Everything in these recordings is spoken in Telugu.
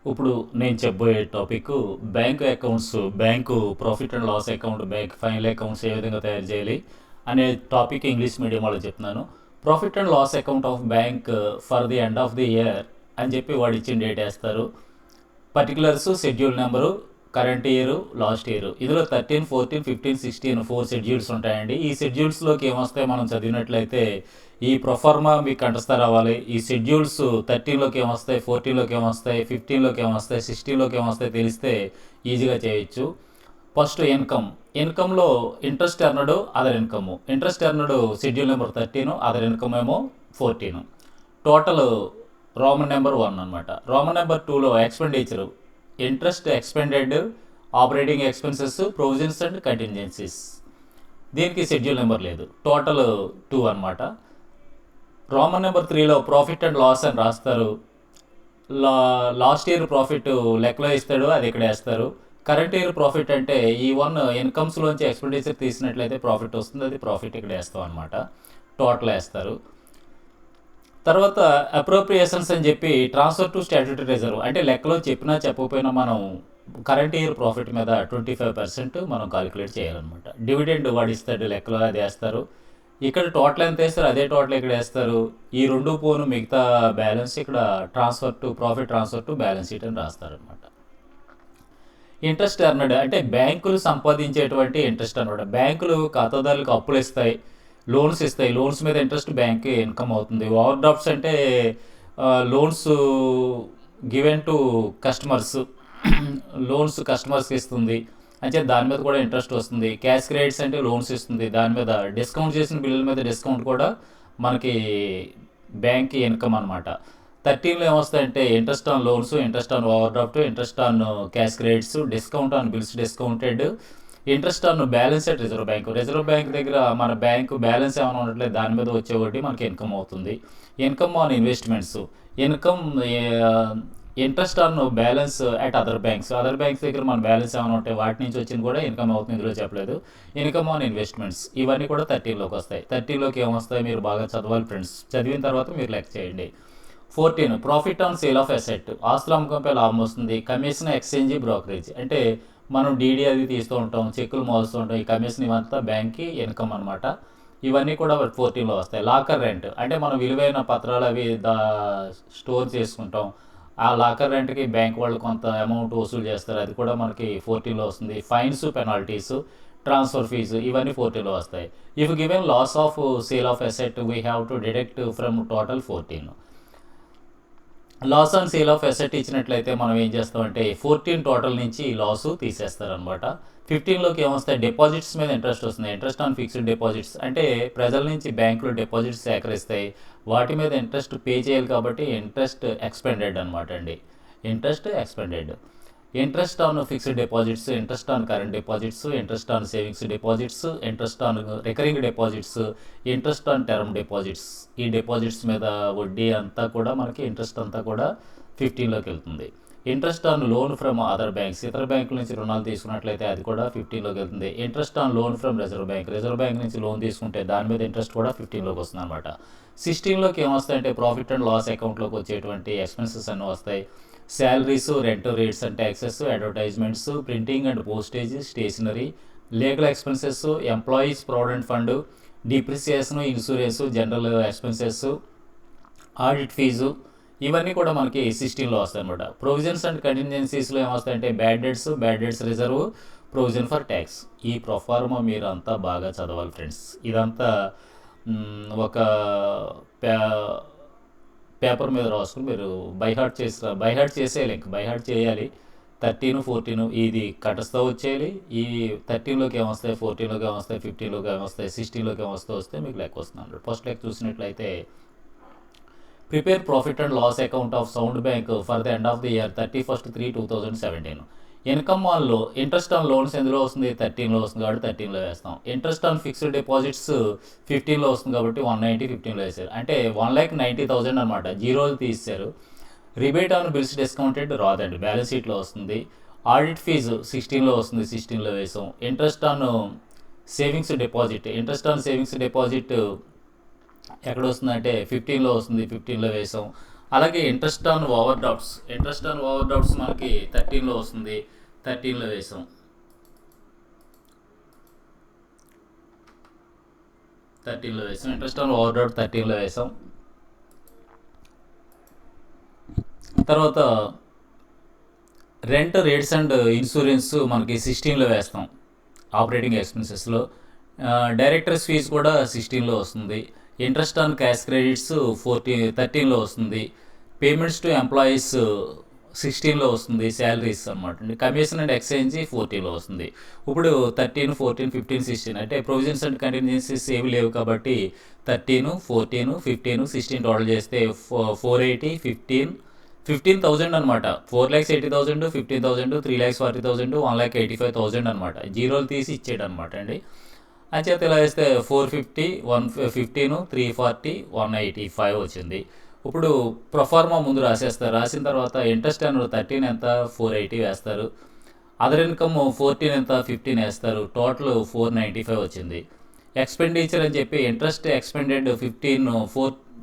ఇప్పుడు నేను చెప్పబోయే topic bank accounts, bank profit and loss account, bank final accounts ఏ విధంగా తయారు చేయాలి అనే టాపిక్ ఇంగ్లీష్ మీడియం వాళ్ళు చెప్తున్నాను. Profit and loss account of bank for the end of the year అని చెప్పి వాడు ఇచ్చిన డేట్ వేస్తారు. Particulars, schedule number, current year, last year. ఇందులో 13, 14, 15, 16 4 షెడ్యూల్స్ ఉంటాయండి. ఈ షెడ్యూల్స్లోకి ఏమొస్తాయి మనం చదివినట్లయితే ఈ ప్రొఫార్మా మీకు కంఠస్థ రావాలి. ఈ షెడ్యూల్స్ 13లోకి ఏమొస్తాయి, 14లోకి ఏమొస్తాయి, 15లోకి ఏమొస్తాయి, 16లోకి ఏమొస్తాయి తెలిస్తే ఈజీగా చేయొచ్చు. ఫస్ట్ ఇన్కమ్లో interest earned, other income. Interest earned schedule number 13, other income ఏమో 14. టోటల్ రోమన్ నెంబర్ 1 అనమాట. రోమన్ నెంబర్ 2లో expenditure interest expended, operating expenses, provisions and contingencies. దీనికి షెడ్యూల్ నెంబర్ లేదు, టోటల్ 2 అనమాట. రోమన్ నెంబర్ 3లో ప్రాఫిట్ అండ్ లాస్ అని రాస్తారు. లాస్ట్ ఇయర్ ప్రాఫిట్ లెక్కలో ఇస్తాడు, అది ఇక్కడ వేస్తారు. కరెంట్ ఇయర్ ప్రాఫిట్ అంటే ఈ వన్ ఇన్కమ్స్లోంచి ఎక్స్పెండిచర్ తీసినట్లయితే ప్రాఫిట్ వస్తుంది, అది ప్రాఫిట్ ఇక్కడ వేస్తాం అనమాట. టోటల్ వేస్తారు. తర్వాత అప్రోప్రియేషన్స్ అని చెప్పి ట్రాన్స్ఫర్ టు స్టాట్యూటరీ రిజర్వ్, అంటే లెక్కలో చెప్పినా చెప్పకపోయినా మనం కరెంట్ ఇయర్ ప్రాఫిట్ మీద 25% మనం కాలిక్యులేట్ చేయాలన్నమాట. డివిడెండ్ వాడు ఇస్తాడు, లెక్కలో అది వేస్తారు. ఇక్కడ టోటల్ ఎంత వేస్తారు అదే టోటల్ ఇక్కడ వేస్తారు. ఈ రెండు పోను మిగతా బ్యాలెన్స్ ఇక్కడ transfer to profit, transfer to balance sheet అని రాస్తారనమాట. ఇంట్రెస్ట్ ఎర్నడ్ అంటే బ్యాంకులు సంపాదించేటువంటి ఇంట్రెస్ట్ అనమాట. బ్యాంకులు ఖాతాదారులకు అప్పులు ఇస్తాయి, లోన్స్ ఇస్తాయి. లోన్స్ మీద ఇంట్రెస్ట్ బ్యాంక్ ఇన్కమ్ అవుతుంది. ఓవర్ డ్రాఫ్ట్స్ అంటే loans given to customers, loans కస్టమర్స్కి ఇస్తుంది అంటే దాని మీద కూడా ఇంట్రెస్ట్ వస్తుంది. క్యాష్ క్రెడిట్స్ అంటే లోన్స్ ఇస్తుంది, దాని మీద డిస్కౌంట్ చేసిన బిల్లుల మీద డిస్కౌంట్ కూడా మనకి బ్యాంక్ ఇన్కమ్ అనమాట. 13లో ఏమొస్తాయంటే interest on loans, interest on overdraft, interest on cash credits, discount on bills discounted, interest on balance at reserve bank. Reserve bank దగ్గర మన బ్యాంకు బ్యాలెన్స్ ఏమైనా ఉన్నట్లయితే దాని మీద వచ్చే వడ్డీ మనకి ఇన్కమ్ అవుతుంది. Income on investments, income interest on balance at other banks. Other banks దగ్గర మన బ్యాలెన్స్ ఏమైనా ఉంటే వాటి నుంచి వచ్చింది కూడా ఇన్కమ్ అవుతుంది, ఇందులో చెప్పలేదు. ఇన్కమ్ ఆన్ ఇన్వెస్ట్మెంట్స్ ఇవన్నీ కూడా 13లోకి వస్తాయి. 13లోకి ఏమొస్తాయి మీరు బాగా చదవాలి ఫ్రెండ్స్, చదివిన తర్వాత మీరు లెక్క చేయండి. 14 profit on sale of asset, ఆస్తుల అమ్మకంపై లాభం వస్తుంది. కమిషన్, ఎక్స్చేంజ్, బ్రోకరేజ్ అంటే మనం డీడీ అది తీస్తూ ఉంటాం, చెక్కులు మోస్తూ ఉంటాం. ఈ కమిషన్ ఇవంతా బ్యాంక్కి ఇన్కమ్ అనమాట. ఇవన్నీ కూడా 14లో వస్తాయి. లాకర్ రెంట్ అంటే మనం విలువైన పత్రాలు అవి స్టోర్ చేసుకుంటాం. ఆ లాకర్ రెంట్కి బ్యాంక్ వాళ్ళు కొంత అమౌంట్ వసూలు చేస్తారు, అది కూడా మనకి 14లో వస్తుంది. ఫైన్స్, పెనాల్టీస్, ట్రాన్స్ఫర్ ఫీజు ఇవన్నీ 14లో వస్తాయి. If given loss of sale of asset we have to deduct from total 14. Loss on sale of asset ఇచ్చినట్లయితే మనం ఏం చేస్తామంటే 14 టోటల్ నుంచి లాస్ తీసేస్తారనమాట. 15లోకి ఏమొస్తాయి డిపాజిట్స్ మీద ఇంట్రెస్ట్ వస్తుంది. ఇంట్రెస్ట్ ఆన్ ఫిక్స్డ్ డిపాజిట్స్ అంటే ప్రజల నుంచి బ్యాంకులు డిపాజిట్స్ సేకరిస్తాయి, వాటి మీద ఇంట్రెస్ట్ పే చేయాలి కాబట్టి ఇంట్రెస్ట్ ఎక్స్పెండెడ్ అనమాట అండి. Interest expended. Interest on fixed deposits, interest on current deposits, interest on savings deposits, interest on recurring deposits, interest on term deposits. ఈ డిపాజిట్స్ మీద వడ్డీ అంతా కూడా మనకి ఇంట్రెస్ట్ అంతా కూడా 15లోకి వెళ్తుంది. Interest on loan from other banks, ఇతర బ్యాంకుల నుంచి రుణాలు తీసుకున్నట్లయితే అది కూడా 15లోకి వెళ్తుంది. Interest on loan from Reserve bank, reserve Bank నుంచి లోన్ తీసుకుంటే దాని మీద ఇంట్రెస్ట్ కూడా 15లోకి వస్తుంది అనమాట. 16లోకి ఏమొస్తాయంటే ప్రాఫిట్ అండ్ లాస్ అకౌంట్లోకి వచ్చేటువంటి ఎక్స్పెన్సెస్ అన్నీ వస్తాయి. Salaries, rent, rates and taxes, advertisements, printing and postage, stationery, legal expenses, employees provident fund, depreciation, insurance, general expenses, audit fee ఇవన్నీ కూడా మనకి 16లో వస్తాయి అనమాట. ప్రొవిజన్స్ అండ్ కంటింజెన్సీస్లో ఏమొస్తాయంటే bad debts reserve, provision for tax. ఈ ప్రొఫార్మా మీరు అంతా బాగా చదవాలి ఫ్రెండ్స్. ఇదంతా ఒక పేపర్ మీద రాసుకుని మీరు బైహార్ట్ చేసేయాలి, ఇంక బైహార్ట్ చేయాలి. 13, 14 ఇది కటస్థ వచ్చేయాలి. ఈ 13లోకి ఏమొస్తాయి, 14లోకి ఏమొస్తాయి, 15లోకి ఏమొస్తాయి, 16లోకి వస్తే మీకు లెక్క వస్తుంది. ఫస్ట్ లెక్క చూసినట్లయితే prepare profit and loss account of sound bank for the end of the year 31/3/2017. Income ఆన్లో ఇంట్రెస్ట్ ఆన్ లోన్స్ ఎందులో వస్తుంది, 13లో వస్తుంది కాబట్టి 13లో వేస్తాం. ఇంట్రెస్ట్ ఆన్ ఫిక్స్డ్ డిపాజిట్స్ 15లో వస్తుంది కాబట్టి 190 15లో వేసారు, అంటే 1,90,000 అనమాట. జీరోలు తీసారు. రిబేట్ ఆన్ బిల్స్ డిస్కౌంటెడ్ రాదండి, బ్యాలెన్స్ షీట్లో వస్తుంది. ఆడిట్ ఫీజు 16లో వస్తుంది, 16లో వేసాం. Interest on savings deposit, interest on savings deposit ఎక్కడ వస్తుందంటే 15లో వస్తుంది, 15లో వేసాం. అలాగే ఇంట్రెస్ట్ ఆన్ ఓవర్ డ్రాఫ్ట్స్ మనకి 13లో వస్తుంది, 13లో వేసాం. 13లో వేసాం ఇంట్రెస్ట్ ఆన్ ఓవర్ డ్రాఫ్ట్ 13లో వేసాం. తర్వాత రెంట్ రేట్స్ అండ్ ఇన్సూరెన్స్ మనకి 16లో వేస్తాం ఆపరేటింగ్ ఎక్స్పెన్సెస్లో. డైరెక్టర్స్ ఫీజు కూడా 16లో వస్తుంది. ఇంట్రెస్ట్ ఆన్ క్యాష్ క్రెడిట్స్ 13లో వస్తుంది. పేమెంట్స్ టు ఎంప్లాయీస్ 16లో వస్తుంది, శాలరీస్ అనమాట అండి. కమిషన్ అండ్ ఎక్స్చేంజ్ 14లో వస్తుంది. ఇప్పుడు 13, 14, 15, 16 అంటే ప్రొవిజన్స్ అండ్ కంటిన్యూన్సీస్ ఏవి లేవు కాబట్టి 13, 14, 15, 16 టోటల్ చేస్తే 480, 15,000 అనమాట. 4,80,000, 15,000, 3,40,000, 1,85,000 అనమాట. జీరోలు తీసి ఇచ్చేయడం అనమాట అండి. అంచేత ఇలా వేస్తే 450, 115, 340, 185 వచ్చింది. ఇప్పుడు ప్రొఫార్మా ముందు రాసేస్తారు. రాసిన తర్వాత ఇంట్రెస్ట్ అనేది 13 ఎంత, 480 వేస్తారు. అదర్ ఇన్కమ్ 14 ఎంత, 15 వేస్తారు. టోటల్ 495 వచ్చింది. ఎక్స్పెండిచర్ అని చెప్పి ఇంట్రెస్ట్ ఎక్స్పెండెడ్ 15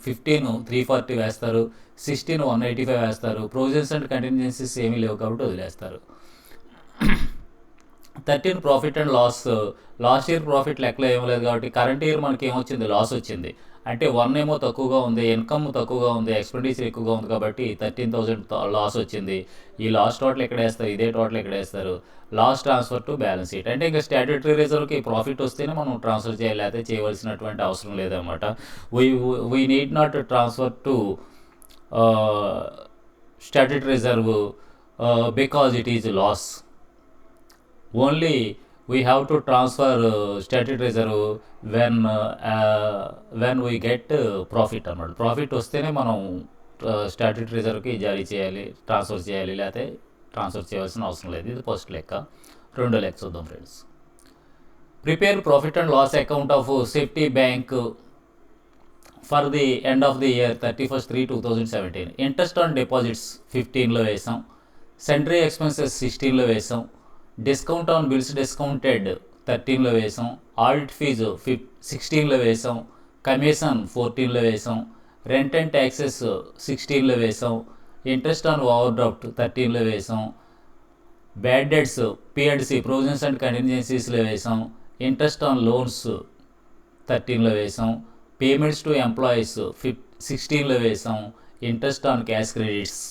340 వేస్తారు. 16 185 వేస్తారు. ప్రొవిజన్స్ అండ్ కంటిన్యూన్సీస్ ఏమీ లేవు కాబట్టి వదిలేస్తారు. 13 profit and loss. Last year profit లెక్కలో ఏమీ లేదు కాబట్టి కరెంట్ ఇయర్ మనకి ఏమొచ్చింది, లాస్ వచ్చింది. అంటే 1 ఏమో తక్కువగా ఉంది, ఇన్కమ్ తక్కువగా ఉంది, ఎక్స్పెండిచర్ ఎక్కువగా ఉంది కాబట్టి 13,000 లాస్ వచ్చింది. ఈ లాస్ టోటల్ ఎక్కడ వేస్తారు, ఇదే టోటల్ ఎక్కడ వేస్తారు, loss transfer to balance sheet. అంటే ఇంకా స్టాట్యూటరీ రిజర్వ్కి ప్రాఫిట్ వస్తేనే మనం ట్రాన్స్ఫర్ చేయాలి, అయితే చేయవలసినటువంటి అవసరం లేదన్నమాట. We need not transfer to statutory reserve because it is loss. Only we have to transfer statutory reserve when we get profit అన్నమాట. ప్రాఫిట్ వస్తేనే మనం స్టాట్యూటరీ రిజర్వ్కి జారీ చేయాలి, ట్రాన్స్ఫర్ చేయాలి, లేకపోతే ట్రాన్స్ఫర్ చేయాల్సిన అవసరం లేదు. ఇది ఫస్ట్ లెక్క. రెండో లెక్క చూద్దాం friends. Prepare profit and loss account of safety bank for the end of the year 31/3/2017. Interest on deposits 15లో వేసాం. సెంట్రీ ఎక్స్పెన్సెస్ 16లో వేసాం. డిస్కౌంట్ ఆన్ బిల్స్ డిస్కౌంటెడ్ 13లో వేసాం. ఆడిట్ ఫీజు 16లో వేసాం. కమిషన్ 14లో వేసాం. రెంట్ అండ్ ట్యాక్సెస్ 16లో వేసాం. ఇంట్రెస్ట్ ఆన్ ఓవర్ డ్రాఫ్ట్ 13లో వేసాం. బ్యాడ్ డెట్స్ పిఎండ్సి ప్రొవిజన్స్ అండ్ కంటిన్యూన్సీస్లో వేసాం. ఇంట్రెస్ట్ ఆన్ లోన్స్ 13లో వేసాం. పేమెంట్స్ టు ఎంప్లాయీస్ 16లో వేసాం. ఇంట్రెస్ట్ ఆన్ క్యాష్ క్రెడిట్స్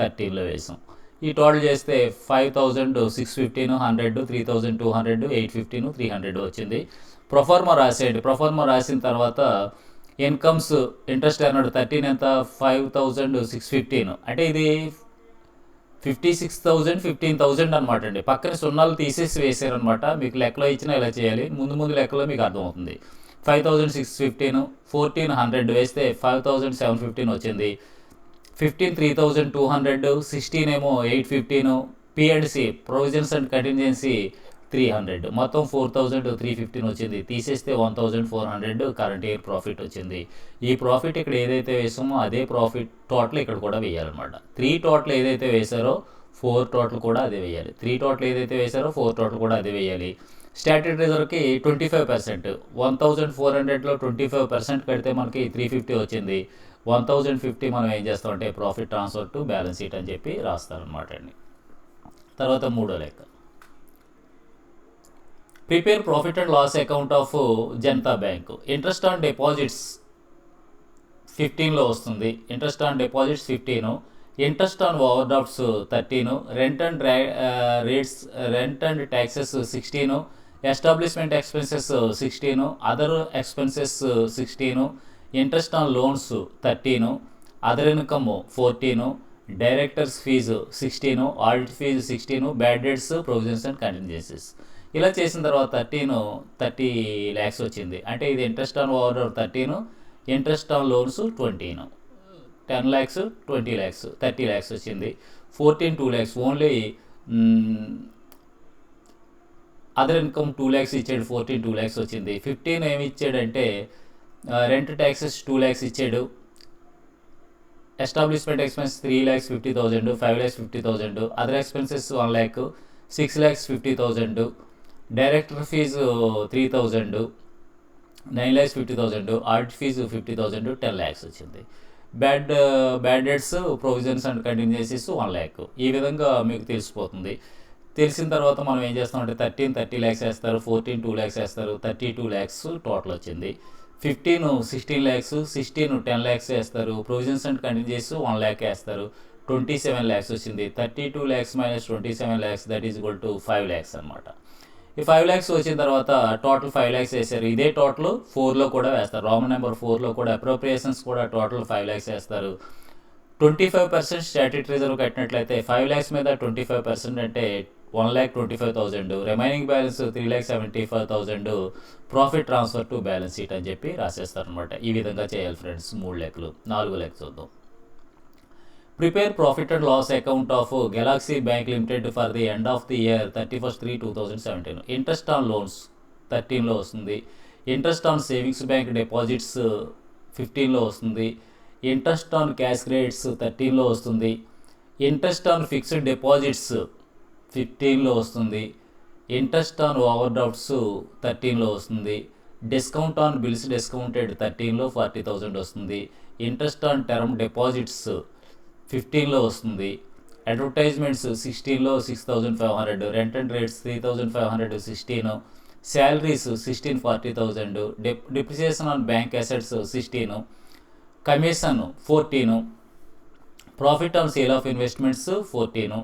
13లో వేసాం. ఈ టోటల్ చేస్తే 5,615, 100, 3,200, 815, 300 వచ్చింది. ప్రొఫార్మా రాసేయండి. ప్రొఫార్మా రాసిన తర్వాత ఇన్కమ్స్ ఇంట్రెస్ట్ అన్నాడు 13 ఎంత, 5,615. అంటే ఇది 56,000, 15,000 అనమాట అండి. పక్కన సున్నాలు తీసేసి వేసారనమాట. మీకు లెక్కలో ఇచ్చినా ఇలా చేయాలి, ముందు లెక్కలో మీకు అర్థమవుతుంది. 5,615, 14 100 వేస్తే 5,715 వచ్చింది. 15 3,200, 16 ఏమో 815, పిఎండ్సి ప్రొవిజన్స్ అండ్ కంటింజెన్సీ 300, మొత్తం 4,315 వచ్చింది. తీసేస్తే 1,400 కరెంట్ ఇయర్ ప్రాఫిట్ వచ్చింది. ఈ ప్రాఫిట్ ఇక్కడ ఏదైతే వేసామో అదే ప్రాఫిట్ టోటల్ ఇక్కడ కూడా వేయాలన్నమాట. 3 టోటల్ ఏదైతే వేశారో 4 టోటల్ కూడా అదే వేయాలి. 3 టోటల్ ఏదైతే వేశారో 4 టోటల్ కూడా అదే వేయాలి. స్టాట్యూటరీ రిజర్వ్కి 25%, 1,400లో 25% కడితే మనకి 350 వచ్చింది. 1,050 మనం ఏం చేస్తామంటే profit transfer to balance sheet అని చెప్పి రాస్తారనమాట అండి. తర్వాత మూడో లెక్క. Prepare profit and loss account of Janata bank. Interest on deposits 15లో వస్తుంది. Interest on deposits 15, interest on overdrafts 13, rent and taxes 16, establishment expenses 16, other expenses 16, interest on loans 13, other income 14, directors fees 16, audit fees 16, bad debts provisions and contingencies. ఇలా చేసిన తర్వాత 30 lakhs వచ్చింది. అంటే ఇది interest on over 13, interest on loans 20, 10 lakhs, 20 lakhs, 30 lakhs వచ్చింది. 14 2 lakhs only. Other income 2 lakhs ఇచ్చాడు, 14 2 lakhs వచ్చింది. 15 ఏమి ఇచ్చాడంటే రెంట్ ట్యాక్సెస్ 2 lakhs ఇచ్చాడు. Establishment expense 3,50,000, 5,50,000, other expenses 1 lakh, 6,50,000, director fees 3,000, 9,50,000, audit fees 50,000, 10 lakhs వచ్చింది. Bad bad debts, provisions and contingencies 1,00,000. ఈ విధంగా మీకు తెలిసిపోతుంది. తెలిసిన తర్వాత మనం ఏం చేస్తామంటే 30 lakhs వేస్తారు, 14 2 lakhs వేస్తారు, 32 lakhs టోటల్ వచ్చింది. 15 16 lakhs, 16 10 lakhs వేస్తారు, ప్రొవిజన్స్ అండ్ కంటిన్యూసీస్ 1 lakh వేస్తారు, 27 lakhs వచ్చింది. 32 lakhs minus 27 lakhs that is equal to 5 lakhs అనమాట. ఈ 5 lakhs వచ్చిన తర్వాత టోటల్ 5 lakhs వేశారు. ఇదే టోటల్ 4లో కూడా వేస్తారు. రోమన్ నెంబర్ 4లో కూడా అప్రోప్రియేషన్స్ కూడా టోటల్ 5 lakhs వేస్తారు. 25% స్టాట్యూటరీ రిజర్వ్ కట్టినట్లయితే 5 lakhs మీద 25% అంటే 1,25,000, remaining balance 3,75,000 profit transfer to balance sheet అని చెప్పి రాసేస్తారు అనమాట. ఈ విధంగా చేయాలి ఫ్రెండ్స్. 3 లెక్కలు. 4 లెక్క చూద్దాం. Prepare profit and loss account of Galaxy bank limited for the end of the year 31/3/2017. Interest on loans 13లో వస్తుంది. Interest on savings bank deposits 15లో వస్తుంది. ఇంట్రెస్ట్ ఆన్ క్యాష్ క్రెడిట్స్ 13లో వస్తుంది. ఇంట్రెస్ట్ ఆన్ ఫిక్స్డ్ డిపాజిట్స్ 15లో వస్తుంది. ఇంట్రెస్ట్ ఆన్ ఓవర్ డ్రాఫ్ట్స్ 13లో వస్తుంది. డిస్కౌంట్ ఆన్ బిల్స్ డిస్కౌంటెడ్ 13లో 40,000 వస్తుంది. ఇంట్రెస్ట్ ఆన్ టర్మ్ డిపాజిట్స్ 15లో వస్తుంది. అడ్వర్టైజ్మెంట్స్ 16లో 6,500, rent and rates 3,500 16, salaries 16 40,000, depreciation on bank assets 16, commission 14, profit on sale of investments 14,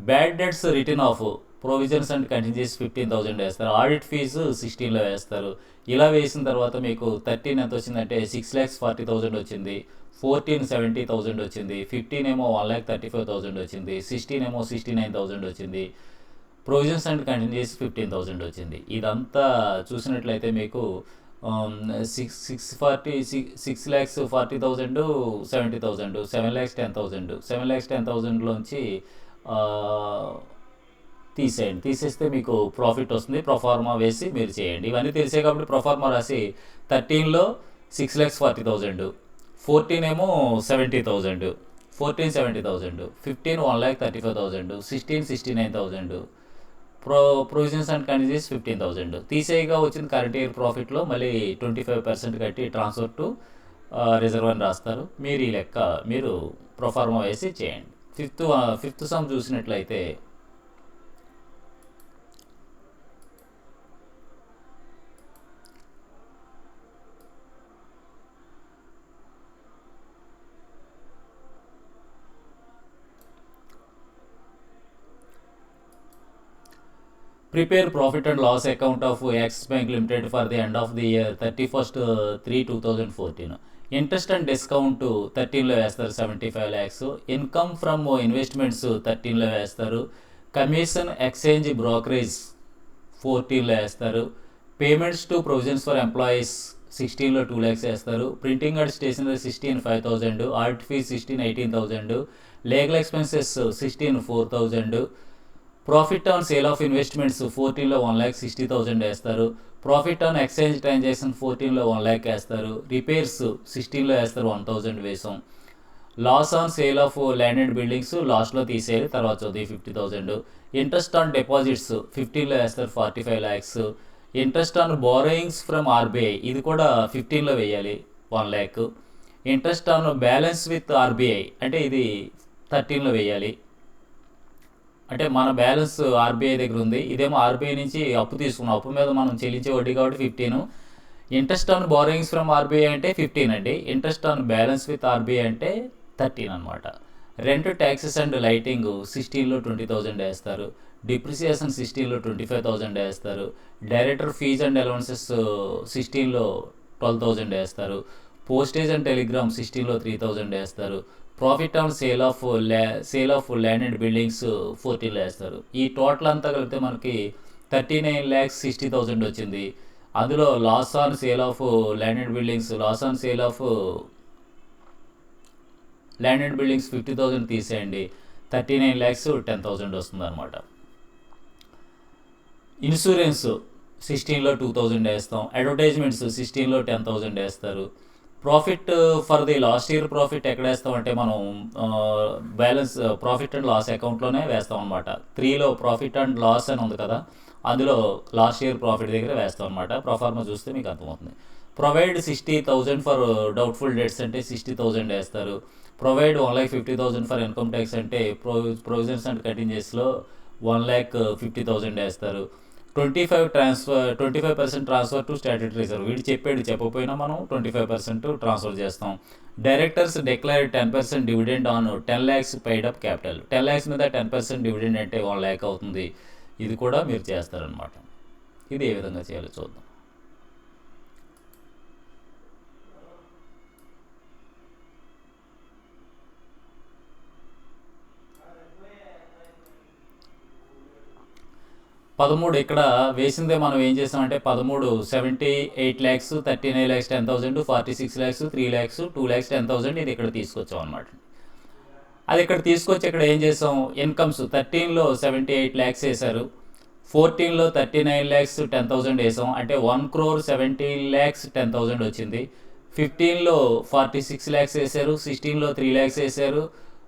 bad debts return of provisions and continues 15,000 వేస్తారు. ఆడిట్ ఫీజు 16లో వేస్తారు. ఇలా వేసిన తర్వాత మీకు 13 ఎంత వచ్చిందంటే 6,40,000 వచ్చింది. 14 70,000 వచ్చింది. 15 ఏమో 1,35,000 వచ్చింది. 16 ఏమో 69,000 వచ్చింది. ప్రొవిజన్స్ అండ్ కంటిన్యూస్ 15,000 వచ్చింది. ఇదంతా చూసినట్లయితే మీకు 6,40,000 70,000, 7,10,000, 7,10,000లోంచి తీసేస్తే మీకు ప్రాఫిట్ వస్తుంది. ప్రొఫార్మా వేసి మీరు చేయండి. ఇవన్నీ తెలిసే కాబట్టి ప్రొఫార్మా రాసి 13లో 6,40,000, 14 ఏమో 70,000, 14 70,000, 15 1,35,000, 16 69,000, ప్రొవిజన్స్ అండ్ కంటిన్యూస్ 15,000. తీసేయగా వచ్చిన కరెంట్ ఇయర్ ప్రాఫిట్లో మళ్ళీ 25% కట్టి ట్రాన్స్ఫర్ టు రిజర్వ్ అని రాస్తారు. మీరు ఈ లెక్క మీరు ప్రొఫార్మా వేసి చేయండి. ఫిఫ్త్ సమ్ చూసినట్లయితే prepare profit and loss account of Axis bank limited for the end of the year 31/3/2014. Interest and discount 13లో వేస్తారు 75 lakhs. ఇన్కమ్ ఫ్రమ్ ఇన్వెస్ట్మెంట్స్ 13లో వేస్తారు. కమిషన్ ఎక్స్చేంజ్ బ్రోకరేజ్ 14లో వేస్తారు. Payments to provisions for employees 16లో 2 lakhs వేస్తారు. Printing and stationery 16 5,000, audit fee 16 18,000, legal expenses 16 4,000, profit on sale of investments 14లో 1,60,000 వేస్తారు. ప్రాఫిట్ ఆన్ ఎక్స్చేంజ్ ట్రాన్సాక్షన్ 14లో 1 lakh వేస్తారు. రిపేర్స్ 16లో వేస్తారు 1,000 వేసాం. Loss on sale of land and buildings లాస్ట్లో తీసేయాలి, తర్వాత చదువు 50,000. ఇంట్రెస్ట్ ఆన్ డిపాజిట్స్ 15లో వేస్తారు 45 lakhs. Interest on borrowings from RBI ఇది కూడా 15లో వేయాలి 1 lakh. Interest on balance with RBI అంటే ఇది 13లో వేయాలి. అంటే మన బ్యాలెన్స్ ఆర్బీఐ దగ్గర ఉంది, ఇదేమో ఆర్బీఐ నుంచి అప్పు తీసుకున్నాం, అప్పు మీద మనం చెల్లించే వడ్డీ కాబట్టి 15. Interest on borrowings from RBI అంటే 15 అండి. Interest on balance with RBI అంటే 13 అనమాట. రెంట్ ట్యాక్సెస్ అండ్ లైటింగ్ 16లో 20,000 వేస్తారు. డిప్రిసియేషన్ 16లో 25,000 వేస్తారు. డైరెక్టర్ ఫీజ్ అండ్ అలవెన్సెస్ 16లో 12,000 వేస్తారు. పోస్టేజ్ అండ్ టెలిగ్రామ్ 16లో 3,000 వేస్తారు. Profit on sale of land and buildings 14లో వేస్తారు. ఈ టోటల్ అంతా కలిపితే మనకి 39,60,000 వచ్చింది. అందులో loss on sale of land and buildings 50,000 తీసేయండి. 39,10,000 వస్తుంది అనమాట. ఇన్సూరెన్స్ 16లో 2,000 వేస్తాం. అడ్వర్టైజ్మెంట్స్ 16లో 10,000 వేస్తారు. Profit for the last year profit ఎక్కడ వేస్తామంటే మనం బ్యాలెన్స్ ప్రాఫిట్ అండ్ లాస్ అకౌంట్లోనే వేస్తాం అనమాట. 3లో ప్రాఫిట్ అండ్ లాస్ అని ఉంది కదా, అందులో లాస్ట్ ఇయర్ ప్రాఫిట్ దగ్గర వేస్తాం అనమాట. ప్రొఫార్మా చూస్తే మీకు అర్థమవుతుంది. ప్రొవైడ్ 60,000 ఫర్ డౌట్ఫుల్ డెట్స్ అంటే 60,000 వేస్తారు. ప్రొవైడ్ 1,50,000 ఫర్ ఇన్కమ్ ట్యాక్స్ అంటే ప్రొవిజన్స్ అండ్ కంటింజెన్సీలో 1,50,000 వేస్తారు. 25% ట్రాన్స్ఫర్ టు స్టాట్యూటరీ రిజర్వ్. వీడు చెప్పకపోయినా మనం 25% ట్రాన్స్ఫర్ చేస్తాం. Directors declare 10% dividend on 10 lakhs paid up capital. 10 lakhs మీద 10% డివిడెండ్ అంటే 1 lakh అవుతుంది. ఇది కూడా మీరు చేస్తారనమాట. ఇది ఏ విధంగా చేయాలో చూద్దాం. పదమూడు ఇక్కడ వేసిందే మనం ఏం చేసామంటే 78 lakhs, 39 lakhs 10,000, 46 lakhs, 3 lakhs, 2 lakhs 10,000 ఇది ఇక్కడ తీసుకొచ్చాం అనమాట. అది ఇక్కడ తీసుకొచ్చి ఇక్కడ ఏం చేసాం, ఇన్కమ్స్ 13లో 78 lakhs వేశారు, 14లో 39 lakhs 10,000 వేసాం, అంటే 1,70 lakhs 10,000 వచ్చింది. 15లో 46 lakhs వేశారు, 16లో 3 lakhs వేశారు.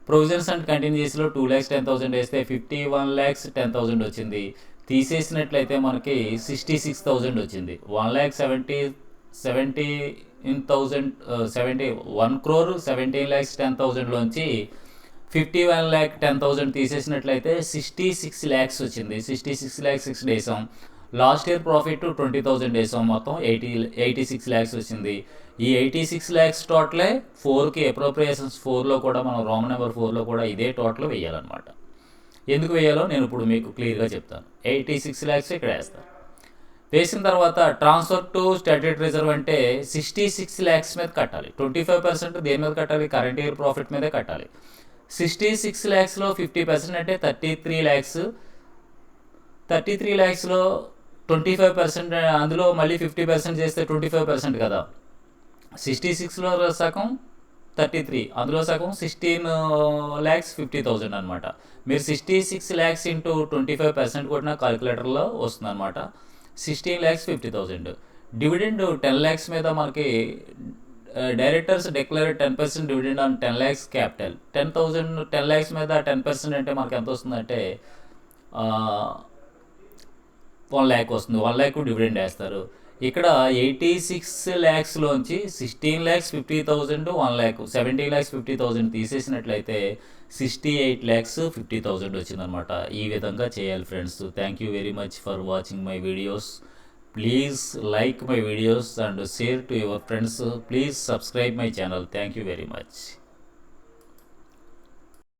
ప్రొవిజన్స్ అండ్ కంటిన్యూస్లో 2 lakhs 10,000 వేస్తే 51 lakhs 10,000 వచ్చింది. తీసేసినట్లయితే మనకి 66,000 వచ్చింది. 1,17,10,000లోంచి 51,10,000 తీసేసినట్లయితే 66 lakhs వచ్చింది. 66 lakhs 6 వేసాం. లాస్ట్ ఇయర్ ప్రాఫిట్ 20,000 వేసాం, మొత్తం 86 lakhs వచ్చింది. ఈ 86 lakhs టోటలే 4కి అప్రోప్రియేషన్స్ 4లో కూడా మనం రోమన్ నెంబర్ 4లో కూడా ఇదే టోటల్ వేయాలన్నమాట. ఎందుకు వేయాలో నేను ఇప్పుడు మీకు క్లియర్గా చెప్తాను. 86 lakhs ఇక్కడ వేస్తాను. వేసిన తర్వాత ట్రాన్స్ఫర్ టు స్టాట్యూటరీ రిజర్వ్ అంటే 66 lakhs మీద కట్టాలి. 25% దేని మీద కట్టాలి, కరెంట్ ఇయర్ ప్రాఫిట్ మీదే కట్టాలి. 66 lakhsలో 50% అంటే 33 lakhs. 33 lakhsలో 25%, అందులో మళ్ళీ 50% చేస్తే 25% కదా. 66లో సగం 33, అందులో సగం 16,50,000 అనమాట. మీరు 66 lakhs ఇంటూ 25% కొట్టిన కాలిక్యులేటర్లో వస్తుంది అనమాట. 16,50,000. డివిడెండ్ 10 lakhs మీద మనకి directors declare 10% dividend on 10 lakhs capital. 10 lakhs మీద 10% అంటే మనకి ఎంత వస్తుందంటే 1 lakh వస్తుంది. 1 lakh డివిడెండ్ వేస్తారు. ఇక్కడ 86 lakhsలోంచి 16,50,000, 1 lakh 17,50,000 తీసేసినట్లయితే 68,50,000 వచ్చిందనమాట. ఈ విధంగా చేయాలి friends. Thank you very much for watching my videos. Please like my videos and share to your friends. Please subscribe my channel. Thank you very much.